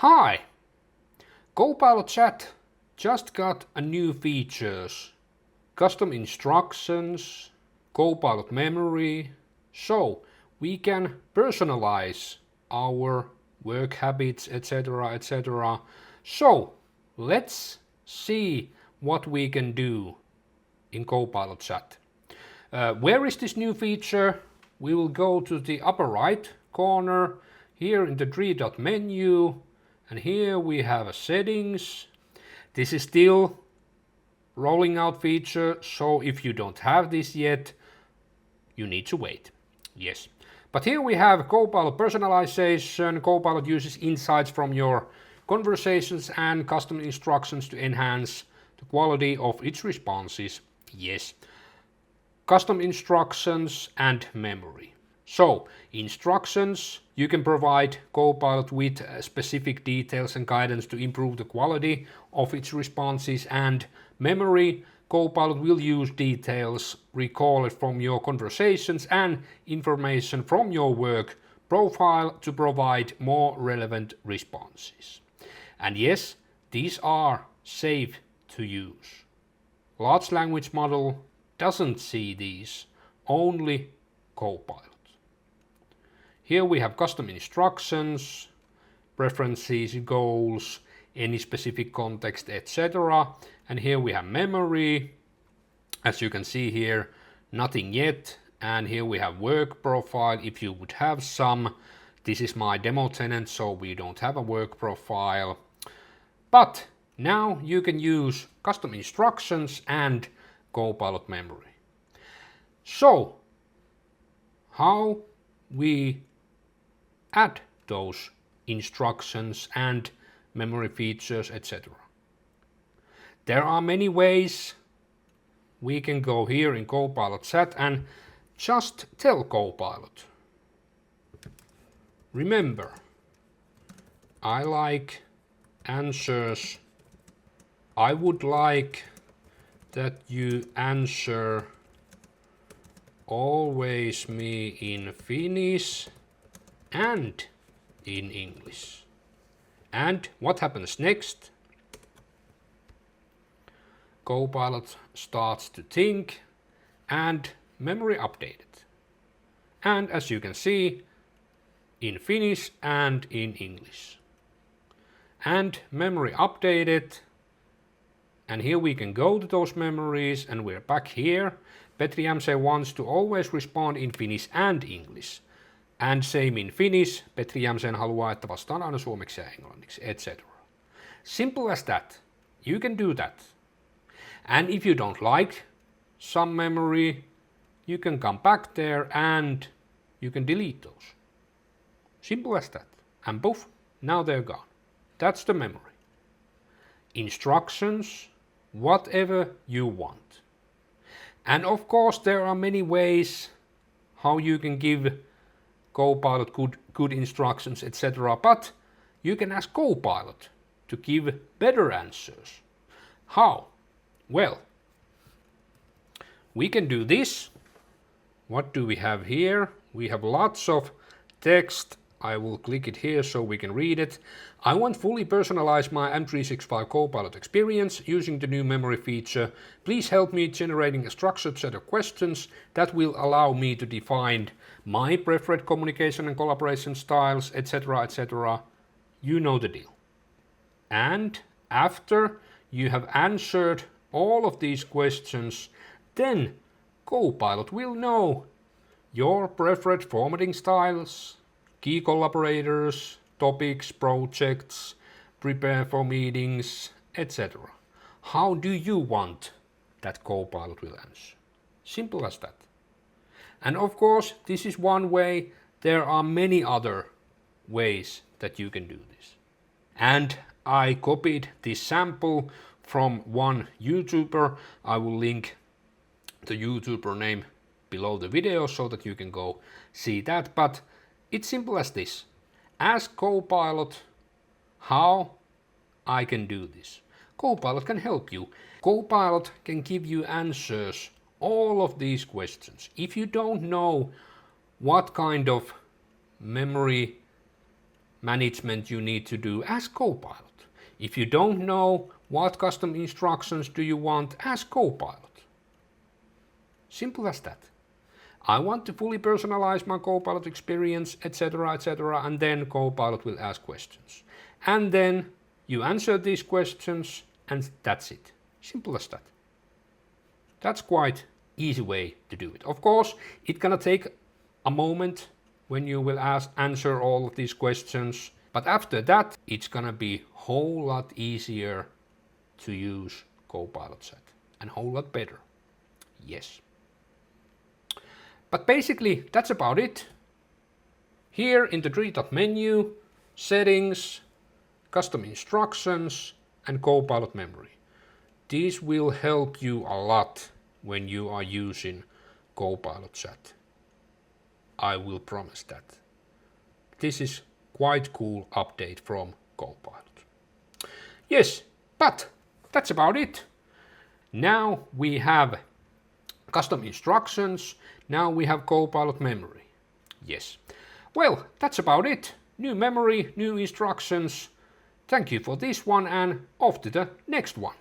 Hi! Copilot Chat just got a new features. Custom instructions, Copilot memory, so we can personalize our work habits, etc. So let's see what we can do in Copilot Chat. Where is this new feature? We will go to the upper right corner, here in the three-dot menu, and here we have a settings. This is still rolling out feature, so if you don't have this yet, you need to wait. Yes. But here we have Copilot Personalization. Copilot uses insights from your conversations and custom instructions to enhance the quality of its responses. Yes. Custom instructions and memory. So, instructions, you can provide Copilot with specific details and guidance to improve the quality of its responses, and memory, Copilot will use details recall it from your conversations and information from your work profile to provide more relevant responses. And yes, these are safe to use. Large language model doesn't see these, only Copilot. Here we have custom instructions, preferences, goals, any specific context, etc. And here we have memory. As you can see here, nothing yet. And here we have work profile, if you would have some. This is my demo tenant, so we don't have a work profile. But now you can use custom instructions and Copilot memory. So, how we add those instructions and memory features, etc. There are many ways. We can go here in Copilot Chat and just tell Copilot. Remember, I like answers. I would like that you answer always me in Finnish and in English. And what happens next? Copilot starts to think and memory updated. And as you can see, in Finnish and in English. And memory updated. And here we can go to those memories, and we're back here. Petri MC wants to always respond in Finnish and English. And same in Finnish. Petri MC haluaa, että vastaan aina suomeksi ja englanniksi, etc. Simple as that. You can do that. And if you don't like some memory, you can come back there and you can delete those. Simple as that. And poof, now they're gone. That's the memory. Instructions, whatever you want. And of course there are many ways how you can give Copilot good instructions, etc. But you can ask Copilot to give better answers. How? Well, we can do this. What do we have here? We have lots of text. I will click it here so we can read it. I want fully personalize my M365 Copilot experience using the new memory feature. Please help me generating a structured set of questions that will allow me to define my preferred communication and collaboration styles, etc. You know the deal. And after you have answered all of these questions, then Copilot will know your preferred formatting styles, key collaborators, topics, projects, prepare for meetings, etc. How do you want that Copilot will answer? Simple as that. And of course, this is one way. There are many other ways that you can do this. And I copied this sample from one YouTuber. I will link the YouTuber name below the video so that you can go see that. But it's simple as this. Ask Copilot how I can do this. Copilot can help you. Copilot can give you answers all of these questions. If you don't know what kind of memory management you need to do, ask Copilot. If you don't know what custom instructions do you want, ask Copilot. Simple as that. I want to fully personalize my Copilot experience, etc., etc., and then Copilot will ask questions. And then you answer these questions, and that's it. Simple as that. That's quite easy way to do it. Of course, it's gonna take a moment when you will answer all of these questions, but after that, it's gonna be a whole lot easier to use Copilot Chat, and a whole lot better. Yes. But basically, that's about it. Here in the three-dot menu, settings, custom instructions, and Copilot memory. These will help you a lot when you are using Copilot Chat. I will promise that. This is quite cool update from Copilot. Yes, but that's about it. Now we have custom instructions. Now we have Copilot memory. Yes. Well, that's about it. New memory, new instructions. Thank you for this one and off to the next one.